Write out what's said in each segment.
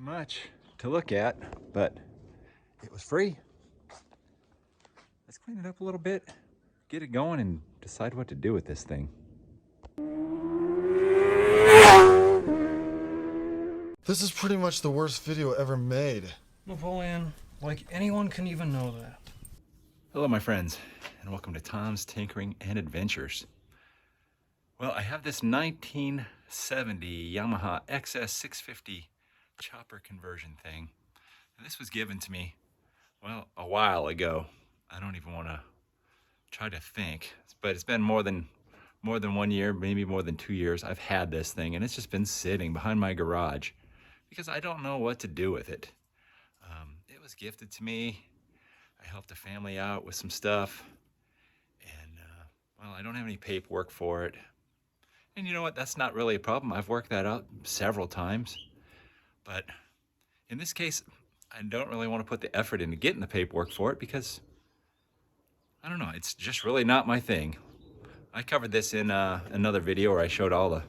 much to look at, but it was free. Let's clean it up a little bit, get it going, and decide what to do with this thing. This is pretty much the worst video ever made. Napoleon, like anyone can even know that. Hello my friends, and welcome to Tom's Tinkering and Adventures. Well, I have this 1970 Yamaha XS650 chopper conversion thing. And this was given to me, well, a while ago. I don't even want to try to think, but it's been more than 1 year, maybe more than 2 years. I've had this thing, and it's just been sitting behind my garage because I don't know what to do with it. It was gifted to me. I helped a family out with some stuff, and well, I don't have any paperwork for it. And you know what? That's not really a problem. I've worked that out several times. But in this case, I don't really want to put the effort into getting the paperwork for it because, I don't know, it's just really not my thing. I covered this in another video where I showed all the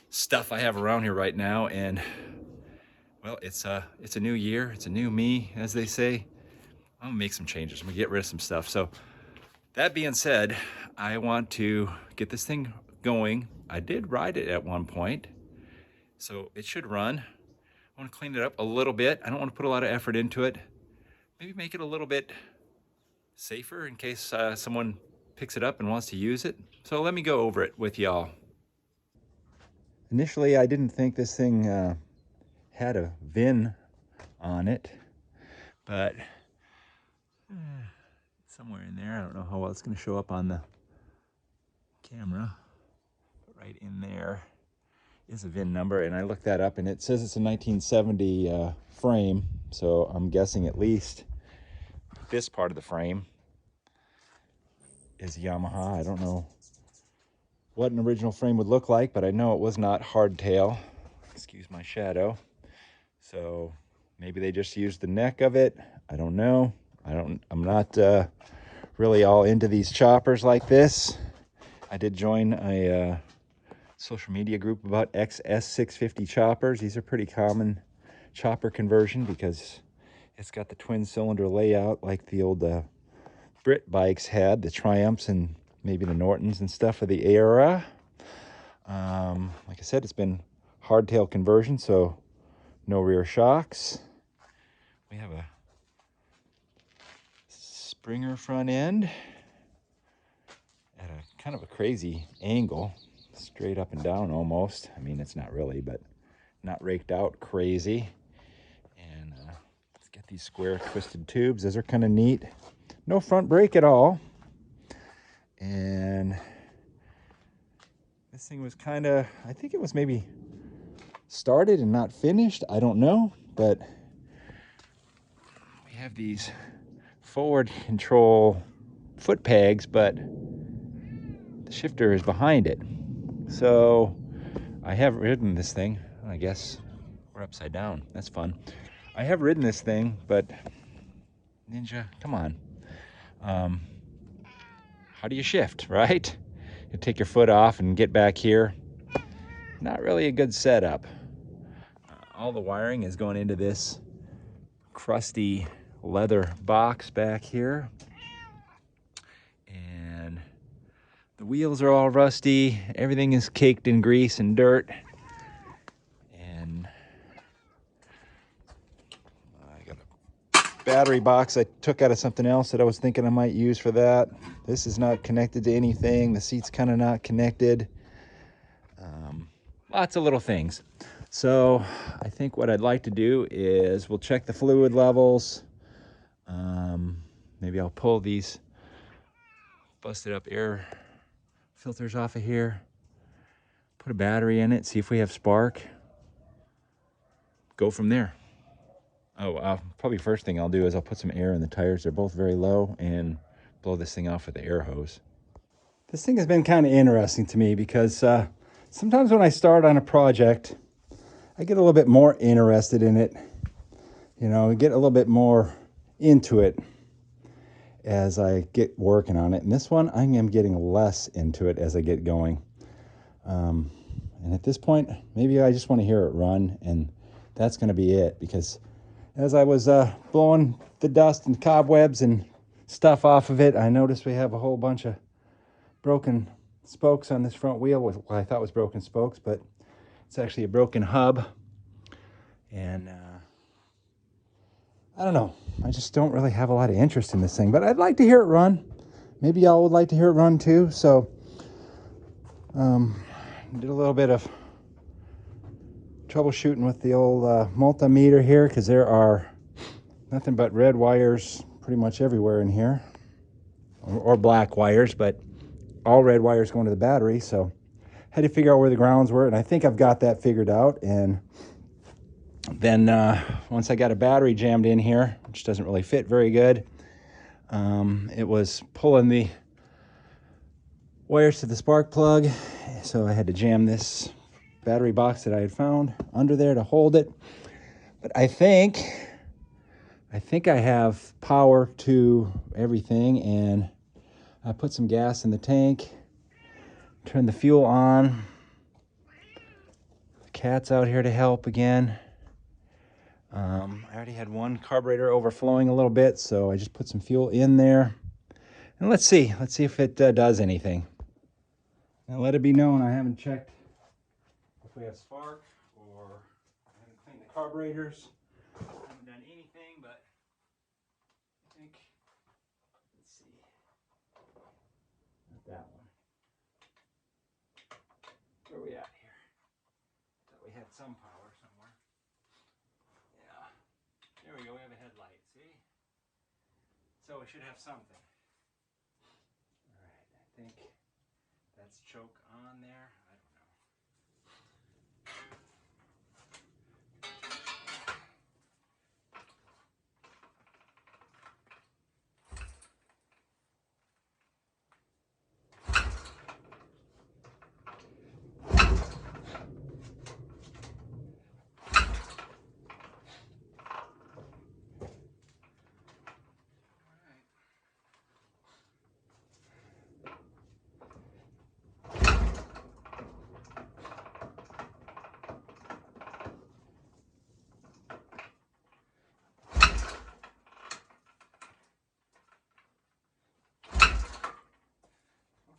stuff I have around here right now, and well, it's a new year, it's a new me, as they say. I'm gonna make some changes. I'm gonna get rid of some stuff. So that being said, I want to get this thing going. I did ride it at one point, so it should run. I want to clean it up a little bit. I don't want to put a lot of effort into it. Maybe make it a little bit safer in case someone picks it up and wants to use it. So let me go over it with y'all. Initially, I didn't think this thing had a VIN on it, but somewhere in there, I don't know how well it's going to show up on the camera, but right in there is a VIN number, and I looked that up, and it says it's a 1970 frame, so I'm guessing at least this part of the frame is Yamaha. I don't know what an original frame would look like, but I know it was not hardtail. Excuse my shadow. So maybe they just used the neck of it. I don't know. I'm not really all into these choppers like this. I did join a social media group about XS650 choppers. These are pretty common chopper conversion because it's got the twin cylinder layout like the old Brit bikes had, the Triumphs and maybe the Nortons and stuff of the era. Like I said, it's been hardtail conversion, so no rear shocks. We have a Springer front end at a kind of a crazy angle, straight up and down almost. I mean, it's not really, but not raked out crazy. And let's get these square twisted tubes. Those are kind of neat. No front brake at all. And this thing was kind of, I think it was maybe started and not finished. I don't know, but we have these forward control foot pegs, but the shifter is behind it. So I have ridden this thing. I guess we're upside down. That's fun. I have ridden this thing, but Ninja, come on. How do you shift, right? You take your foot off and get back here. Not really a good setup. All the wiring is going into this crusty leather box back here. And the wheels are all rusty. Everything is caked in grease and dirt. And I got a battery box I took out of something else that I was thinking I might use for that. This is not connected to anything. The seat's kind of not connected. Lots of little things. So I think what I'd like to do is we'll check the fluid levels. Maybe I'll pull these busted up air filters off of here, put a battery in it, see if we have spark, go from there. Oh, probably first thing I'll do is I'll put some air in the tires. They're both very low, and blow this thing off with the air hose. This thing has been kind of interesting to me because sometimes when I start on a project, I get a little bit more interested in it, you know, get a little bit more into it as I get working on it. And this one, I am getting less into it as I get going. And at this point, maybe I just want to hear it run and that's going to be it, because as I was blowing the dust and cobwebs and stuff off of it, I noticed we have a whole bunch of broken spokes on this front wheel with what I thought was broken spokes, but it's actually a broken hub. And I don't know. I just don't really have a lot of interest in this thing, but I'd like to hear it run. Maybe y'all would like to hear it run too. So did a little bit of troubleshooting with the old multimeter here, because there are nothing but red wires pretty much everywhere in here, or black wires, but all red wires going to the battery. So had to figure out where the grounds were, and I think I've got that figured out. And then once I got a battery jammed in here, which doesn't really fit very good, it was pulling the wires to the spark plug, so I had to jam this battery box that I had found under there to hold it. But I think I have power to everything, and I put some gas in the tank, turned the fuel on. The cat's out here to help again. I already had one carburetor overflowing a little bit, so I just put some fuel in there. And let's see if it does anything. Now let it be known, I haven't checked if we have spark, or I haven't cleaned the carburetors. I haven't done anything, but I think, let's see, not that one. Where are we at here? Thought we had some power somewhere. Yeah, there we go, we have a headlight, see? So we should have something. All right, I think that's choke on there. I don't know.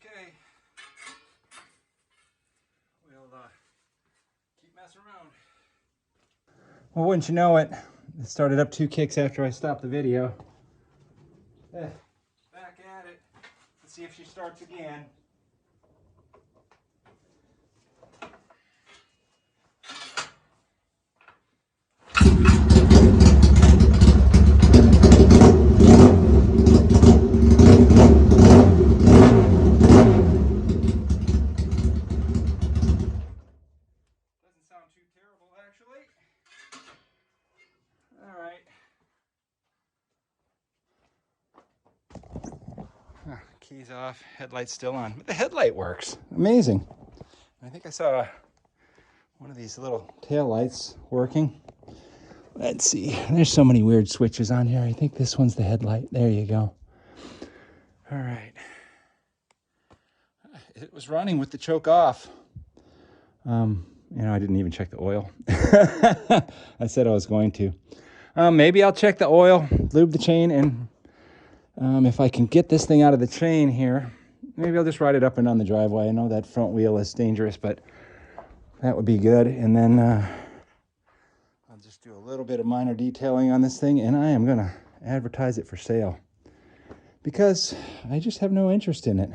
Okay, we'll keep messing around. Well, wouldn't you know it, it started up 2 kicks after I stopped the video. Back at it. Let's see if she starts again. Keys off, headlight's still on. But the headlight works. Amazing. I think I saw one of these little tail lights working. Let's see. There's so many weird switches on here. I think this one's the headlight. There you go. All right. It was running with the choke off. You know, I didn't even check the oil. I said I was going to. Maybe I'll check the oil, lube the chain, and if I can get this thing out of the chain here, maybe I'll just ride it up and down the driveway. I know that front wheel is dangerous, but that would be good. And then I'll just do a little bit of minor detailing on this thing, and I am going to advertise it for sale because I just have no interest in it.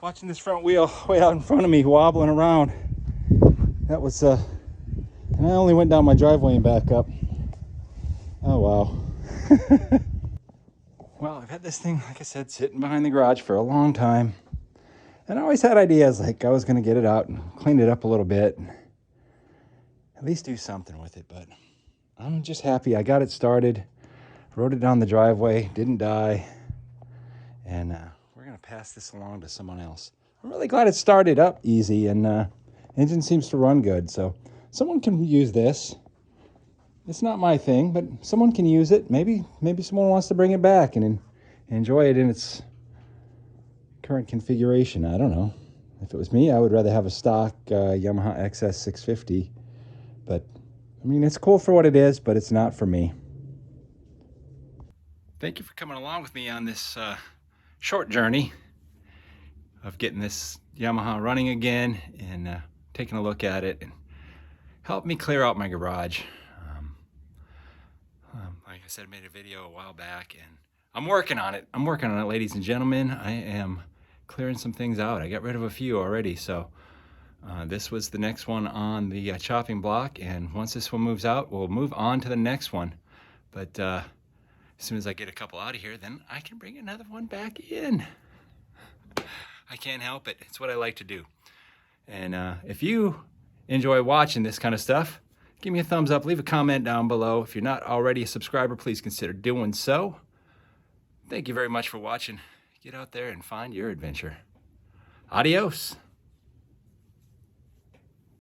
Watching this front wheel way out in front of me wobbling around. That was, and I only went down my driveway and back up. Oh, wow. Well, I've had this thing, like I said, sitting behind the garage for a long time. And I always had ideas like I was going to get it out and clean it up a little bit. At least do something with it, but I'm just happy I got it started. Rode it down the driveway, didn't die. And we're going to pass this along to someone else. I'm really glad it started up easy and engine seems to run good. So someone can use this. It's not my thing, but someone can use it. Maybe someone wants to bring it back and enjoy it in its current configuration. I don't know. If it was me, I would rather have a stock Yamaha XS650. But, I mean, it's cool for what it is, but it's not for me. Thank you for coming along with me on this short journey of getting this Yamaha running again and taking a look at it and help me clear out my garage. Like I said, I made a video a while back and I'm working on it. Ladies and gentlemen. I am clearing some things out. I got rid of a few already, so this was the next one on the chopping block, and once this one moves out, we'll move on to the next one. But as soon as I get a couple out of here, then I can bring another one back in. I can't help it. It's what I like to do. And if you enjoy watching this kind of stuff, give me a thumbs up, leave a comment down below. If you're not already a subscriber, please consider doing so. Thank you very much for watching. Get out there and find your adventure. Adios.